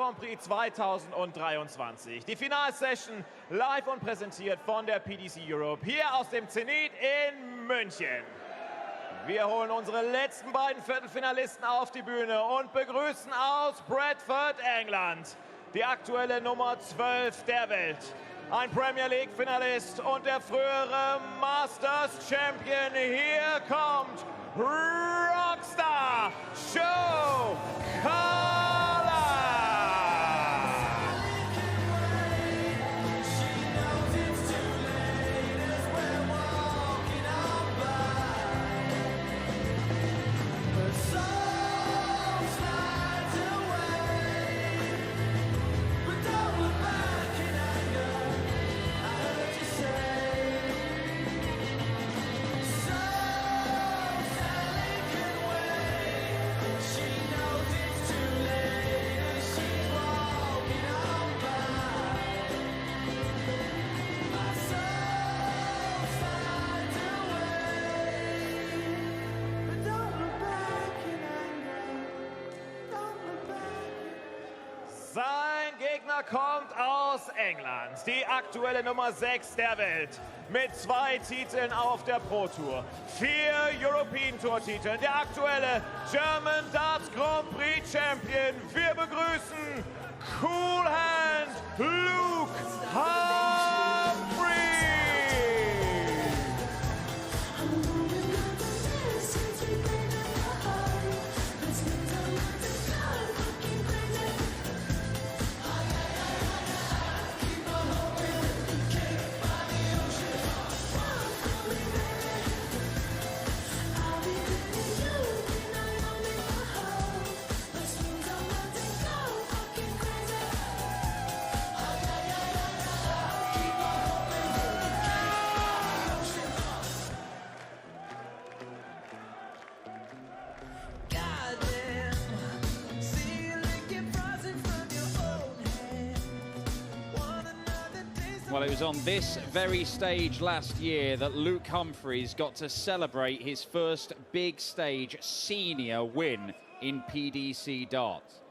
vom Prix 2023. Die Finalsession live und präsentiert von der PDC Europe hier aus dem Zenit in München. Wir holen unsere letzten beiden Viertelfinalisten auf die Bühne und begrüßen aus Bradford, England, die aktuelle Nummer 12 der Welt. Ein Premier League-Finalist und der frühere Masters-Champion. Hier kommt Rockstar Joe Cullen. Sein Gegner kommt aus England, die aktuelle Nummer 6 der Welt, mit 2 Titeln auf der Pro Tour, 4 European Tour Titeln, der aktuelle German Darts Grand Prix Champion. Wir begrüßen Cool Hand Luke Humphries. Well, it was on this very stage last year that Luke Humphries got to celebrate his first big stage senior win in PDC darts.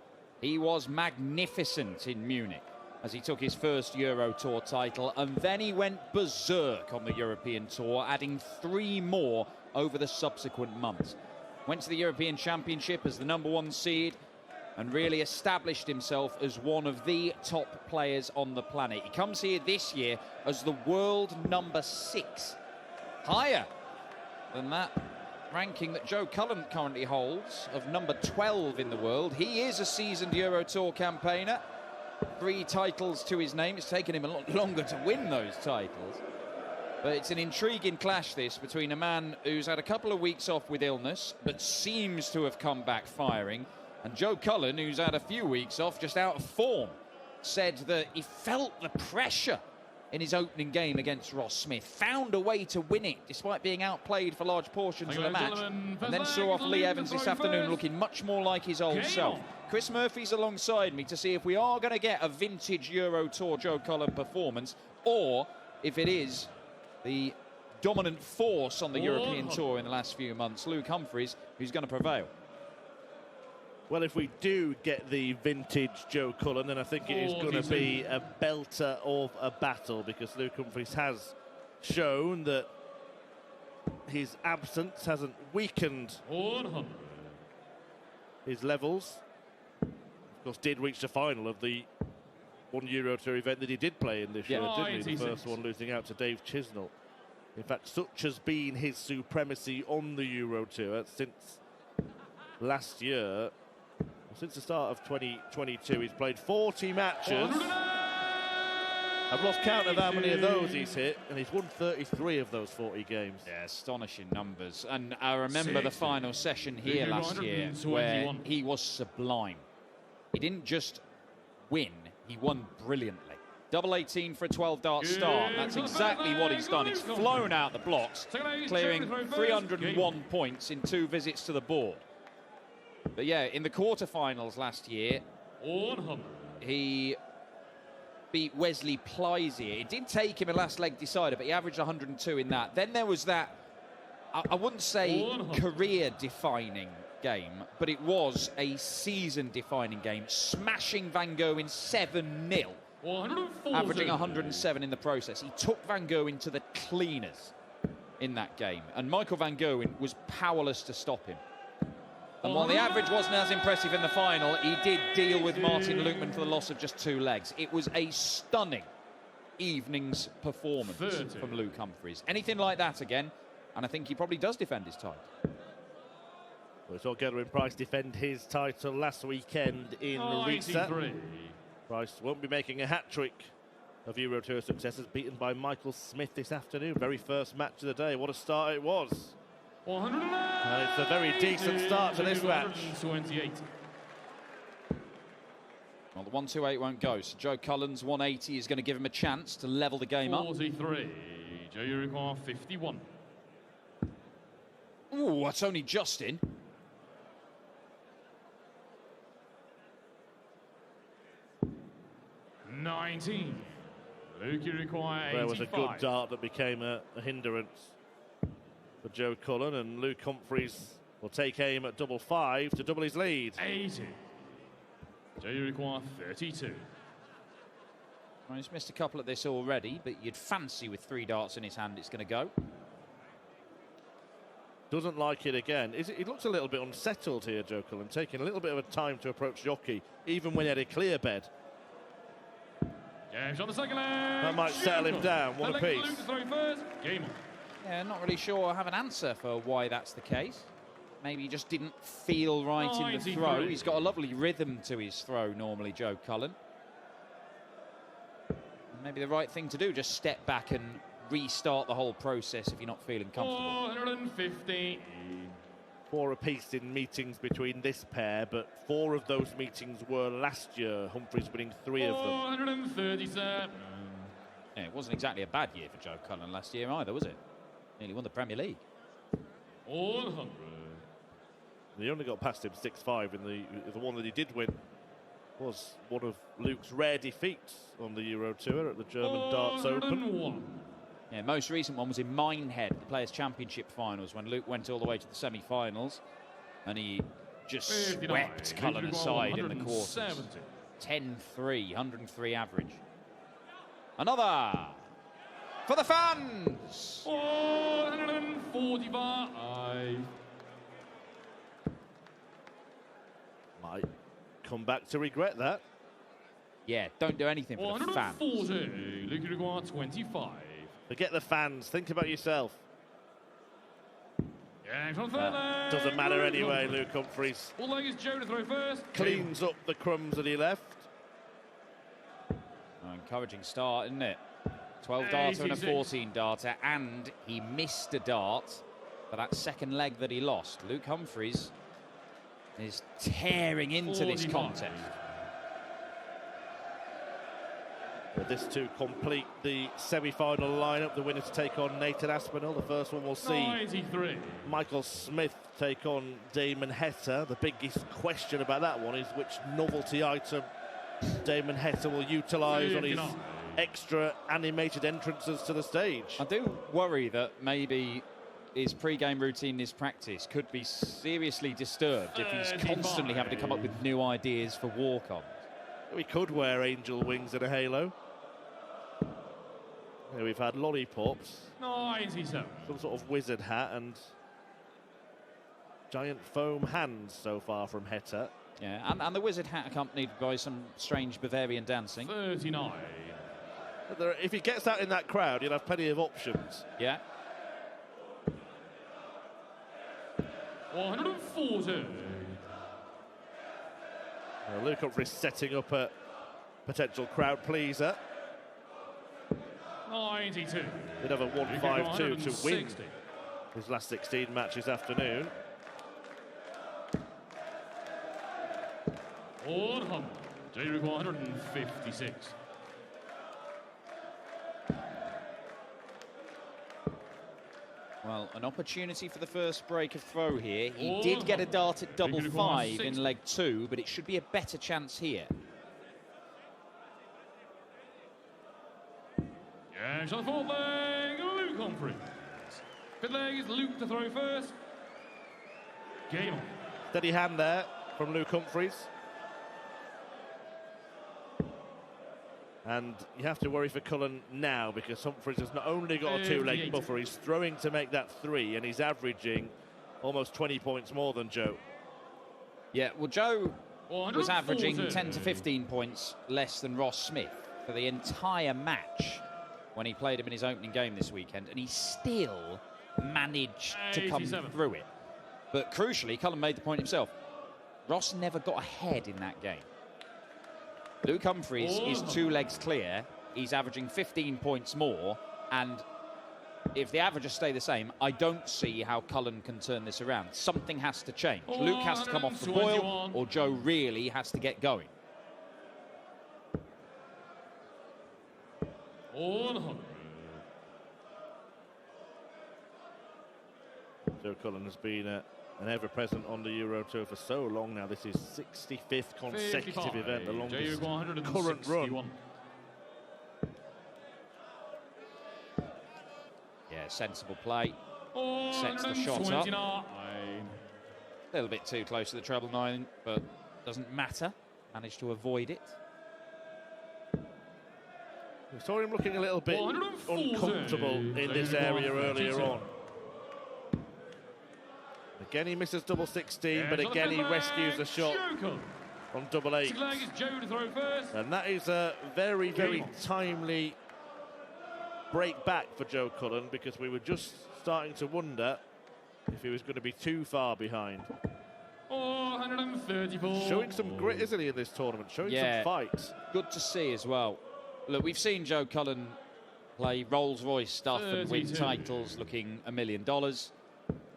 He was magnificent in Munich as he took his first EuroTour title, and then he went berserk on the European Tour, adding 3 more over the subsequent months. Went to the European Championship as the #1 seed, and really established himself as one of the top players on the planet. He comes here this year as the world number 6, higher than that ranking that Joe Cullen currently holds of number 12 in the world. He is a seasoned EuroTour campaigner, 3 titles to his name. It's taken him a lot longer to win those titles. But it's an intriguing clash, this, between a man who's had a couple of weeks off with illness, but seems to have come back firing, and Joe Cullen, who's had a few weeks off, just out of form, said that he felt the pressure in his opening game against Ross Smith, found a way to win it despite being outplayed for large portions of the match, and then saw off Lee Evans this afternoon looking much more like his old self. Chris Murphy's alongside me to see if we are going to get a vintage EuroTour Joe Cullen performance, or if it is the dominant force on the European Tour in the last few months, Luke Humphries, who's going to prevail. Well, if we do get the vintage Joe Cullen, then I think it is going to be a belter of a battle, because Luke Humphries has shown that his absence hasn't weakened his levels. Of course, did reach the final of the one EuroTour event that he did play in this year, didn't he? The first one, losing out to Dave Chisnell. In fact, such has been his supremacy on the EuroTour since last year. Since the start of 2022, he's played 40 matches. I've lost count of how many of those he's hit, and he's won 33 of those 40 games. Yeah, astonishing numbers. And I remember the final session here last year where he was sublime. He didn't just win, he won brilliantly. Double 18 for a 12-dart start, and that's exactly what he's done. He's flown out the blocks, clearing 301 points in 2 visits to the board. But yeah, in the quarterfinals last year, he beat Wesley Pleisier. It did take him a last leg decider, but he averaged 102 in that. Then there was that, I wouldn't say career-defining game, but it was a season-defining game, smashing Van Gerwen 7-0, averaging 107 in the process. He took Van Gerwen to the cleaners in that game, and Michael Van Gerwen was powerless to stop him. And while the average wasn't as impressive in the final, he did deal with Martin Lukman for the loss of just 2 legs. It was a stunning evening's performance from Luke Humphries. Anything like that again, and I think he probably does defend his title. We saw Gerwyn Price defend his title last weekend in Riesa. Price won't be making a hat-trick of EuroTour successes, beaten by Michael Smith this afternoon. Very first match of the day. What a start it was. And it's a very decent start to this match. Well, the 128 won't go, so Joe Cullen's 180 is going to give him a chance to level the game up. 43. Joe, you require 51. Ooh, that's only just in. $19. Luke, you require 85. There was a good dart that became a hindrance for Joe Cullen, and Luke Humphries will take aim at double 5 to double his lead. 80. Joe, you require 32. Well, he's missed a couple of this already, but you'd fancy with 3 darts in his hand it's going to go. Doesn't like it again. He looks a little bit unsettled here, Joe Cullen, taking a little bit of a time to approach jockey, even when he had a clear bed. James on the second leg. That might settle him down, one apiece. Yeah, not really sure I have an answer for why that's the case. Maybe he just didn't feel right in the throw. He's got a lovely rhythm to his throw normally, Joe Cullen. Maybe the right thing to do, just step back and restart the whole process if you're not feeling comfortable. 450. 4 apiece in meetings between this pair, but 4 of those meetings were last year. Humphries winning 3 of them. 437. Yeah, it wasn't exactly a bad year for Joe Cullen last year either, was it? Nearly won the Premier League. 100. He only got past him 6-5 in the one that he did win. Was one of Luke's rare defeats on the EuroTour at the German Darts Open. Yeah, most recent one was in Minehead, the Players' Championship finals, when Luke went all the way to the semi-finals, and he just swept Cullen aside in the quarters. 10-3, 103 average. Another for the fans. 445. Might come back to regret that. Yeah, don't do anything for the fans. 140. Luke require 25. Forget the fans. Think about yourself. Doesn't matter anyway. Luke Humphries All leg is Joe to throw first. cleans up the crumbs that he left. Encouraging start, isn't it? 12 darter and a 14 darter, and he missed a dart for that second leg that he lost. Luke Humphries is tearing into this contest. Well, this to complete the semi-final lineup. The winner to take on Nathan Aspinall. The first one we'll see 93. Michael Smith take on Damon Heta. The biggest question about that one is which novelty item Damon Heta will utilise on his extra animated entrances to the stage. I do worry that maybe his pre-game routine, his practice, could be seriously disturbed if he's constantly having to come up with new ideas for walk-ons. We could wear angel wings and a halo. Yeah, we've had lollipops, 97. some sort of wizard hat, and giant foam hands so far from Heta. Yeah, and the wizard hat accompanied by some strange Bavarian dancing. 39. If he gets out in that crowd, he'll have plenty of options. Yeah. 140. Luke Humphries setting up a potential crowd pleaser. 92. He'd have a 152 to win his last 16 matches afternoon. 100. J require 156. Well, an opportunity for the first break of throw here. He did get a dart at double 5 in leg 2, but it should be a better chance here. Yeah, shot the fourth leg, Luke Humphries. Fifth leg is Luke to throw first. Game on. Steady hand there from Luke Humphries. And you have to worry for Cullen now, because Humphries has not only got a two-leg buffer, he's throwing to make that 3, and he's averaging almost 20 points more than Joe. Yeah, well, Joe was averaging 10 to 15 points less than Ross Smith for the entire match when he played him in his opening game this weekend, and he still managed to come through it. But crucially, Cullen made the point himself. Ross never got ahead in that game. Luke Humphries is 2 legs clear. He's averaging 15 points more, and if the averages stay the same, I don't see how Cullen can turn this around. Something has to change. Luke has to come off the boil, or Joe really has to get going. Joe Cullen has been an ever-present on the EuroTour for so long now. This is 65th consecutive event, the longest current run. Yeah, sensible play. Sets the shot up. A little bit too close to the treble 9, but doesn't matter. Managed to avoid it. We saw him looking a little bit uncomfortable in this area earlier on. Again, he misses double 16, but again, he rescues the shot on double 8. And that is a very, very timely break back for Joe Cullen, because we were just starting to wonder if he was going to be too far behind. 134. Showing some grit, isn't he, in this tournament? Showing some fight. Good to see as well. Look, we've seen Joe Cullen play Rolls-Royce stuff and win titles looking $1 million.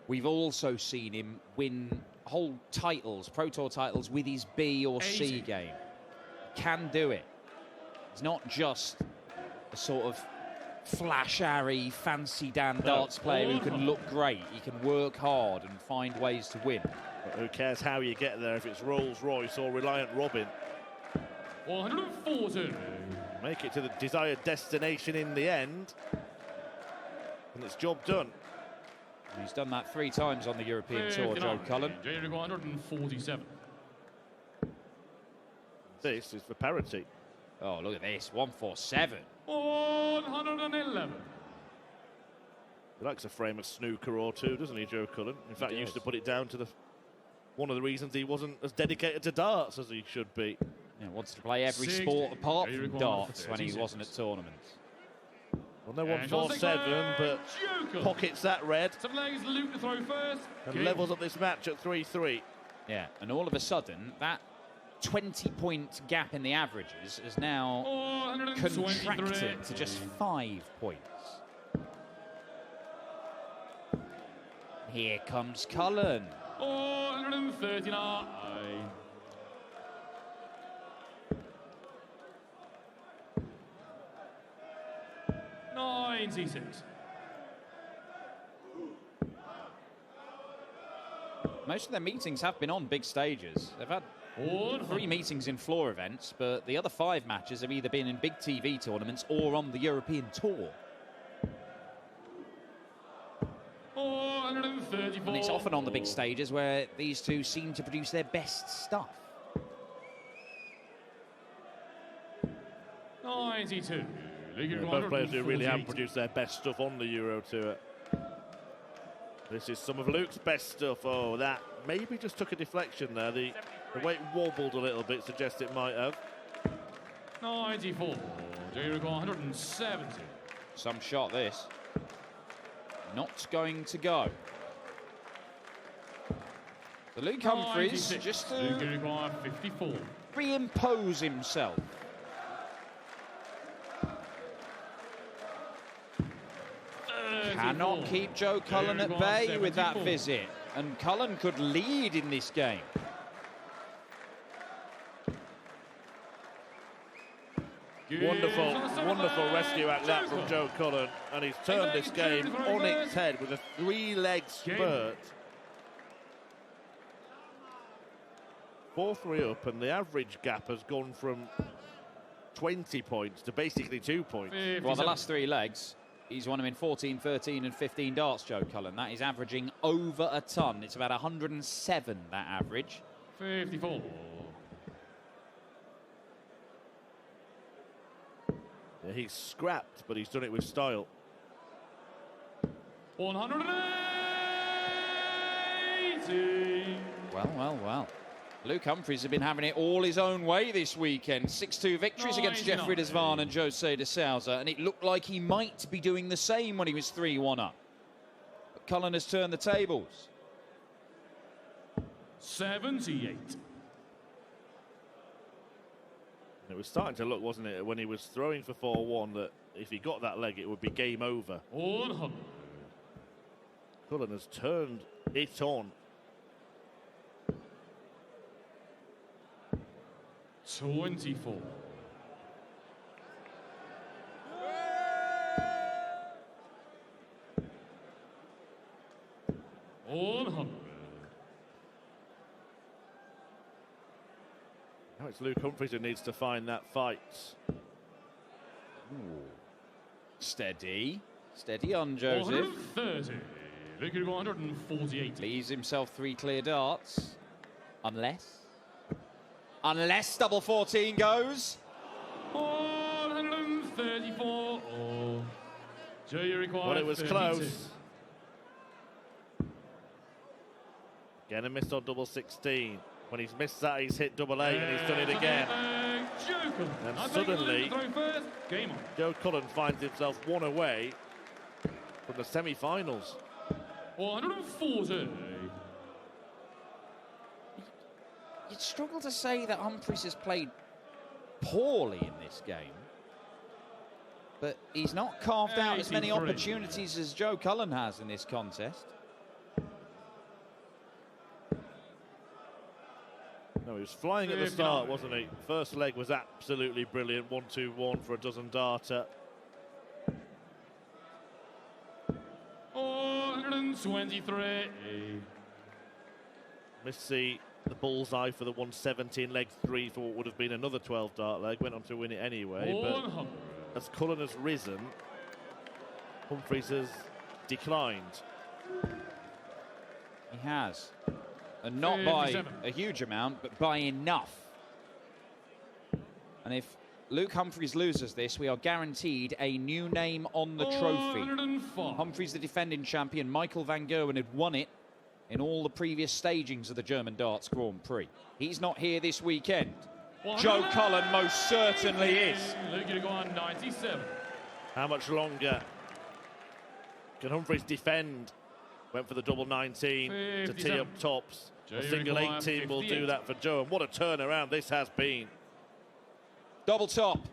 We've also seen him win whole titles, Pro Tour titles, with his B or C game. Can do it. He's not just a sort of flash-ary, fancy Dan darts player who can look great. He can work hard and find ways to win. But who cares how you get there, if it's Rolls-Royce or Reliant Robin. 140. Make it to the desired destination in the end, and it's job done. He's done that 3 times on the European Tour, Joe Cullen. 147. This is for parity. Oh, look at this, 147. 111. He likes a frame of snooker or two, doesn't he, Joe Cullen? In fact, he used to put it down to one of the reasons he wasn't as dedicated to darts as he should be. Yeah, wants to play every sport apart from darts when he wasn't at tournaments. Well, no 147, but pockets that red and levels up this match at 3-3. Yeah, and all of a sudden, that 20-point gap in the averages is now contracted to just 5 points. Here comes Cullen. 139. 96. Most of their meetings have been on big stages. They've had 3 meetings in floor events, but the other 5 matches have either been in big TV tournaments or on the European Tour. 134. And it's often on the big stages where these two seem to produce their best stuff. 92. Both players who really have produced their best stuff on the EuroTour. This is some of Luke's best stuff. Oh, that maybe just took a deflection there. The way it wobbled a little bit suggests it might have. 94. 170. Some shot, this. Not going to go. The Luke Humphries just to 54. reimpose himself. Cannot keep Joe Cullen at bay with that visit, and Cullen could lead in this game. Wonderful, wonderful rescue act that from Joe Cullen, and he's turned this game on its head with a 3-leg spurt. 4-3 up, and the average gap has gone from 20 points to basically 2 points. Well, the last 3 legs, He's won them in 14, 13 and 15 darts, Joe Cullen. That is averaging over a ton. It's about 107, that average. 54. Yeah, he's scrapped, but he's done it with style. 180. Well. Luke Humphries has been having it all his own way this weekend. 6-2 victories against Jeffrey Desvan and Jose de Souza, and it looked like he might be doing the same when he was 3-1 up. But Cullen has turned the tables. 78. It was starting to look, wasn't it, when he was throwing for 4-1, that if he got that leg, it would be game over. 100. Cullen has turned it on. 24. 100. Now it's Luke Humphries who needs to find that fight. Ooh. Steady on Joseph. 130. Victory 148. Leaves himself 3 clear darts. Unless double 14 goes. 134. Oh. Joe, you require Well, it was 32. close. Again, a miss on double 16. When he's missed that, he's hit double 8 and he's done it again. And suddenly, Joe Cullen finds himself one away from the semi-finals. 140. You'd struggle to say that Humphries has played poorly in this game, but he's not carved out as many opportunities as Joe Cullen has in this contest. No, he was flying at the start, wasn't he? First leg was absolutely brilliant. 1-2-1 for a dozen darter. 123. Missed the bullseye for the 117, leg 3 for what would have been another 12 dart leg. Went on to win it anyway. 100. But as Cullen has risen, Humphries has declined. He has. And not by a huge amount, but by enough. And if Luke Humphries loses this, we are guaranteed a new name on the trophy. 104. Humphries, the defending champion. Michael van Gerwen had won it in all the previous stagings of the German Darts Grand Prix. He's not here this weekend. Joe Cullen most certainly is. 97. How much longer can Humphries defend? Went for the double 19 to tee up tops. A single 18 will do that for Joe. And what a turnaround this has been. Double top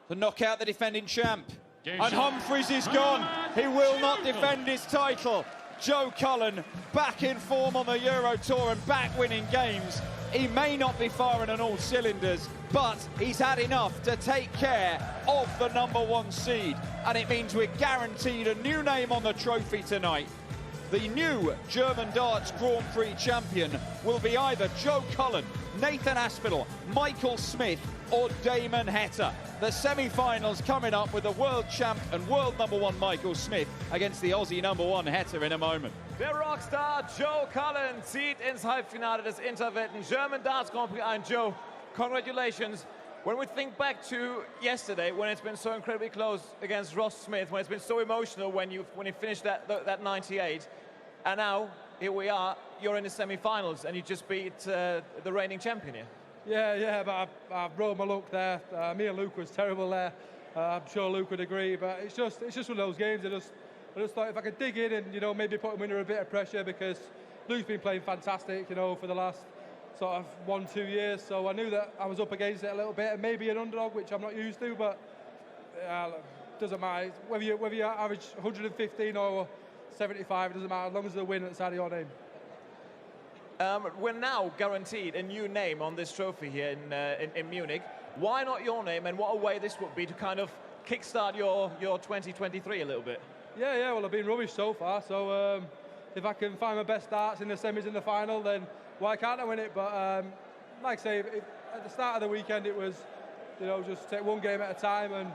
to knock out the defending champ. And Humphries is gone. He will not defend his title. Joe Cullen back in form on the EuroTour and back winning games. He may not be firing on all cylinders, but he's had enough to take care of the #1 seed. And it means we're guaranteed a new name on the trophy tonight. The new German Darts Grand Prix champion will be either Joe Cullen, Nathan Aspinall, Michael Smith or Damon Heta. The semi-finals coming up with the world champ and world #1 Michael Smith against the Aussie #1 Heta in a moment. Der Rockstar Joe Cullen zieht ins Halbfinale des Interwetten German Darts Grand Prix ein. Joe, congratulations. When we think back to yesterday, when it's been so incredibly close against Ross Smith, when it's been so emotional when you finished that 98, and now here we are, you're in the semi-finals and you just beat the reigning champion here. Yeah, but I rode my luck there. Me and Luke was terrible there. I'm sure Luke would agree, but it's just one of those games. I just thought if I could dig in and maybe put him under a bit of pressure, because Luke's been playing fantastic, for the last sort of 1-2 years. So I knew that I was up against it a little bit, and maybe an underdog, which I'm not used to, but doesn't matter whether you average 115 or 75. It doesn't matter as long as the win at the side of your name. We're now guaranteed a new name on this trophy here in Munich. Why not your name, and what a way this would be to kind of kickstart your 2023 a little bit? Yeah, well, I've been rubbish so far, so if I can find my best darts in the semis in the final, then why can't I win it? But like I say, at the start of the weekend, it was, just take one game at a time, and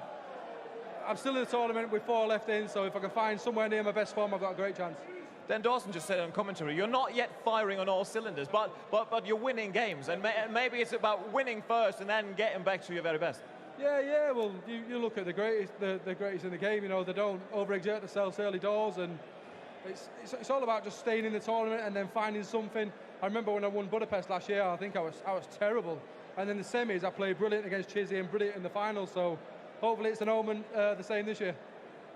I'm still in the tournament with 4 left in, so if I can find somewhere near my best form, I've got a great chance. Dan Dawson just said on commentary, you're not yet firing on all cylinders, but you're winning games, and maybe it's about winning first and then getting back to your very best. Yeah. Well, you look at the greatest in the game. You know, they don't overexert themselves early doors, and it's all about just staying in the tournament and then finding something. I remember when I won Budapest last year, I think I was terrible, and in the semis I played brilliant against Chizzy and brilliant in the final. So hopefully it's an omen the same this year.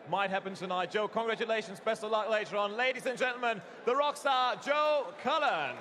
Might happen tonight. Joe, congratulations. Best of luck later on. Ladies and gentlemen, the rock star, Joe Cullen.